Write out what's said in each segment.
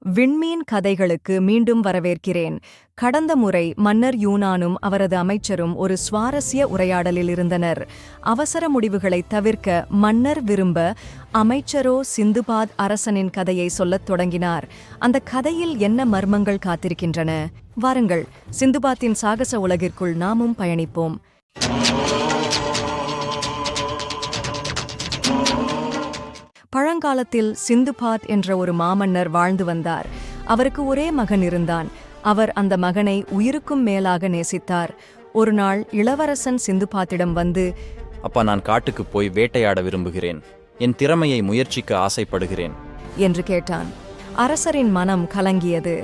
விண்மீன் கதைகளுக்கு மீண்டும் வரவேற்கிறேன். கடந்த முறை மன்னர் யூனானும் அவரது அமைச்சரும் ஒரு சுவாரஸ்ய உரையாடலில் இருந்தனர். அவசர முடிவுகளை தவிர்க்க மன்னர் விரும்ப அமைச்சரோ சிந்துபாத் அரசனின் கதையை சொல்லத் தொடங்கினார். அந்த கதையில் என்ன மர்மங்கள் காத்திருக்கின்றன? வாருங்கள், சிந்துபாத்தின் சாகச உலகிற்குள் நாமும் பயணிப்போம். பழங்காலத்தில் சிந்துபாத் என்ற ஒரு மாமன்னர் வாழ்ந்து வந்தார். அவருக்கு ஒரே மகன் இருந்தான். அவர் அந்த மகனை உயிருக்கும் மேலாக நேசித்தார். ஒரு நாள் இளவரசன் சிந்துபாத்திடம் வந்து, அப்பா, நான் காட்டுக்கு போய் வேட்டையாட விரும்புகிறேன். என் திறமையை முயற்சிக்க ஆசைப்படுகிறேன் என்று கேட்டான். அரசரின் மனம் கலங்கியது.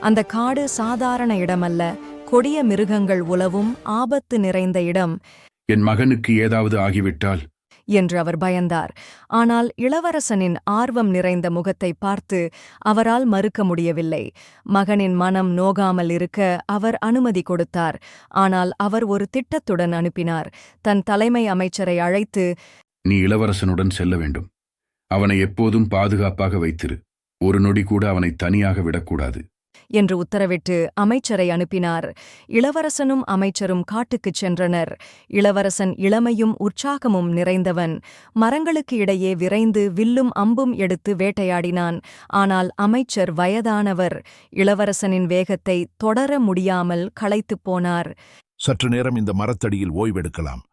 அந்த காடு சாதாரண இடமல்ல, கொடிய மிருகங்கள் உலவும் ஆபத்து நிறைந்த இடம். என் மகனுக்கு ஏதாவது ஆகிவிட்டால் என்று அவர் பயந்தார். ஆனால் இளவரசனின் ஆர்வம் நிறைந்த முகத்தை பார்த்து அவரால் மறுக்க முடியவில்லை. மகனின் மனம் நோகாமல் இருக்க அவர் அனுமதி கொடுத்தார். ஆனால் அவர் ஒரு திட்டத்துடன் அனுப்பினார். தன் தலைமை அமைச்சரை அழைத்து, நீ இளவரசனுடன் செல்ல வேண்டும். அவனை எப்போதும் பாதுகாப்பாக வைத்திரு. ஒரு நொடி கூட அவனை தனியாக விடக்கூடாது என்று உத்தரவிட்டு அமைச்சரை அனுப்பினார். இளவரசனும் அமைச்சரும் காட்டுக்குச் சென்றனர். இளவரசன் இளமையும் உற்சாகமும் நிறைந்தவன். மரங்களுக்கு இடையே விரைந்து வில்லும் அம்பும் எடுத்து வேட்டையாடினான். ஆனால் அமைச்சர் வயதானவர். இளவரசனின் வேகத்தை தொடர முடியாமல் களைத்துப் போனார். சற்று நேரம் இந்த மரத்தடியில் ஓய்வெடுக்கலாம்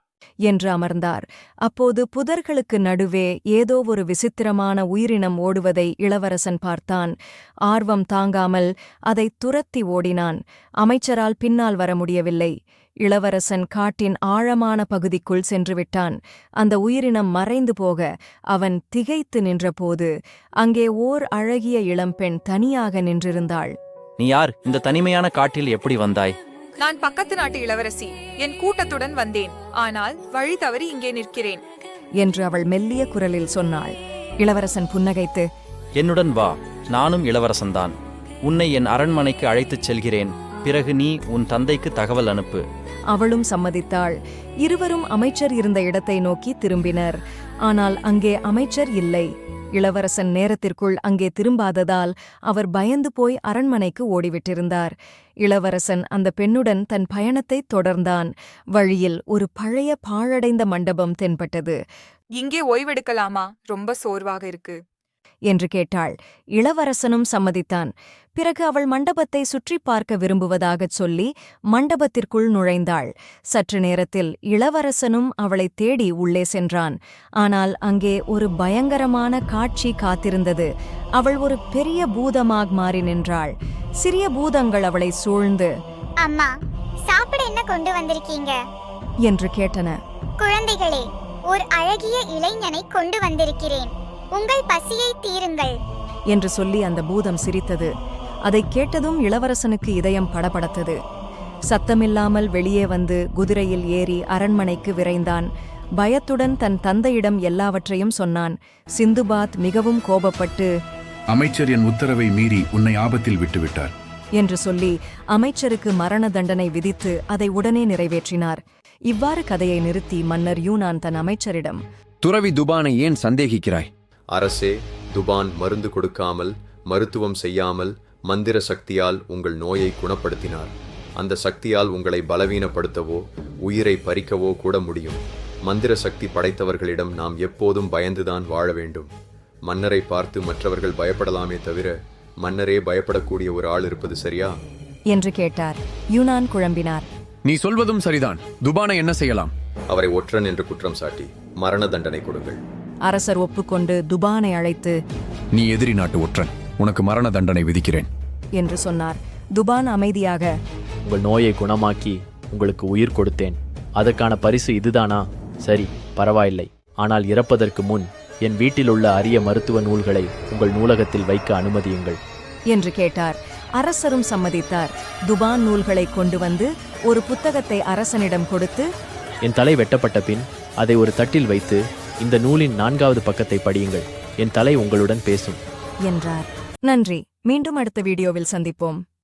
என்று அமர்ந்தார். அப்போது புதர்களுக்கு நடுவே ஏதோ ஒரு விசித்திரமான உயிரினம் ஓடுவதை இளவரசன் பார்த்தான். ஆர்வம் தாங்காமல் அதை துரத்தி ஓடினான். அமைச்சரால் பின்னால் வர முடியவில்லை. இளவரசன் காட்டின் ஆழமான பகுதிக்குள் சென்றுவிட்டான். அந்த உயிரினம் மறைந்து போக அவன் திகைத்து நின்றபோது அங்கே ஓர் அழகிய இளம்பெண் தனியாக நின்றிருந்தாள். நீ யார்? இந்த தனிமையான காட்டில் எப்படி வந்தாய்? நான் பக்கத்து நாட்டு இளவரசி. என் கூட்டத்துடன் வந்தேன். ஆனால் வழி தவறி இங்கே நிற்கிறேன் என்று அவள் மெல்லிய குரலில் சொன்னாள். இளவரசன் புன்னகைத்து, என்னுடன் வா, நானும் இளவரசன்தான். உன்னை என் அரண்மனைக்கு அழைத்துச் செல்கிறேன். பிறகு நீ உன் தந்தைக்கு தகவல் அனுப்பு. அவளும் சம்மதித்தாள். இருவரும் அமைச்சர் இருந்த இடத்தை நோக்கி திரும்பினர். ஆனால் அங்கே அமைச்சர் இல்லை. இளவரசன் நேரத்திற்குள் அங்கே திரும்பாததால் அவர் பயந்து போய் அரண்மனைக்கு ஓடிவிட்டிருந்தார். இளவரசன் அந்த பெண்ணுடன் தன் பயணத்தை தொடர்ந்தான். வழியில் ஒரு பழைய பாழடைந்த மண்டபம் தென்பட்டது. இங்கே ஓய்வெடுக்கலாமா? ரொம்ப சோர்வாக இருக்கு என்று கேட்டாள். இளவரசனும் சம்மதித்தான். பிறகு அவள் மண்டபத்தை சுற்றி பார்க்க விரும்புவதாகச் சொல்லி மண்டபத்திற்குள் நுழைந்தாள். சற்று நேரத்தில் இளவரசனும் அவளை தேடி உள்ளே சென்றான். ஆனால் அங்கே ஒரு பயங்கரமான காட்சி காத்திருந்தது. அவள் ஒரு பெரிய பூதமாக மாறி நின்றாள். சிறிய பூதங்கள் அவளை சூழ்ந்து, அம்மா, சாப்பிட என்ன கொண்டு வந்திருக்கீங்க என்று கேட்டன. குழந்தைகளே, ஒரு அழகிய இளைஞனை கொண்டு வந்திருக்கிறேன். உங்கள் பசியை தீருங்கள் என்று சொல்லி அந்த பூதம் சிரித்தது. அதைக் கேட்டதும் இளவரசனுக்கு இதயம் படபடத்தது. சத்தமில்லாமல் வெளியே வந்து குதிரையில் ஏறி அரண்மனைக்கு விரைந்தான். பயத்துடன் தன் தந்தையிடம் எல்லாவற்றையும் சொன்னான். சிந்துபாத் மிகவும் கோபப்பட்டு, அமைச்சர் என் உத்தரவை மீறி உன்னை ஆபத்தில் விட்டுவிட்டார் என்று சொல்லி அமைச்சருக்கு மரண தண்டனை விதித்து அதை உடனே நிறைவேற்றினார். இவ்வாறு கதையை நிறுத்தி மன்னர் யூனான் தன் அமைச்சரிடம், துறவி துபானை ஏன் சந்தேகிக்கிறாய்? அரசே, துபான் மருந்து கொடுக்காமல், மருத்துவம் செய்யாமல், மந்திர சக்தியால் உங்கள் நோயை குணப்படுத்தினார். அந்த சக்தியால் உங்களை பலவீனப்படுத்தவோ உயிரை பறிக்கவோ கூட முடியும். மந்திர சக்தி படைத்தவர்களிடம் நாம் எப்போதும் பயந்துதான் வாழ வேண்டும். மன்னரை பார்த்து மற்றவர்கள் பயப்படலாமே தவிர மன்னரே பயப்படக்கூடிய ஒரு ஆள் இருப்பது சரியா என்று கேட்டார். யூனான் குழம்பினார். நீ சொல்வதும் சரிதான். துபானை என்ன செய்யலாம்? அவரை ஒற்றன் என்று குற்றம் சாட்டி மரண தண்டனை கொடுங்கள். அரசர் ஒப்புக்கொண்டு துபானை அழைத்து, நீ எதிரி நாட்டு ஒற்றன், உனக்கு மரண தண்டனை விதிக்கிறேன் என்று சொன்னார். துபான் அமைதியாக, உங்கள் நோயை குணமாக்கி உங்களுக்கு உயிர் கொடுத்தேன். அதற்கான பரிசு இதுதானா? சரி, பரவாயில்லை. ஆனால் இறப்பதற்கு முன் என் வீட்டில் உள்ள அரிய மருத்துவ நூல்களை உங்கள் நூலகத்தில் வைக்க அனுமதியுங்கள் என்று கேட்டார். அரசரும் சம்மதித்தார். துபான் நூல்களை கொண்டு வந்து ஒரு புத்தகத்தை அரசனிடம் கொடுத்து, என் தலை வெட்டப்பட்ட பின் அதை ஒரு தட்டில் வைத்து இந்த நூலின் 4வது பக்கத்தை படியுங்கள். என் தலை உங்களுடன் பேசும் என்றார். நன்றி. மீண்டும் அடுத்த வீடியோவில் சந்திப்போம்.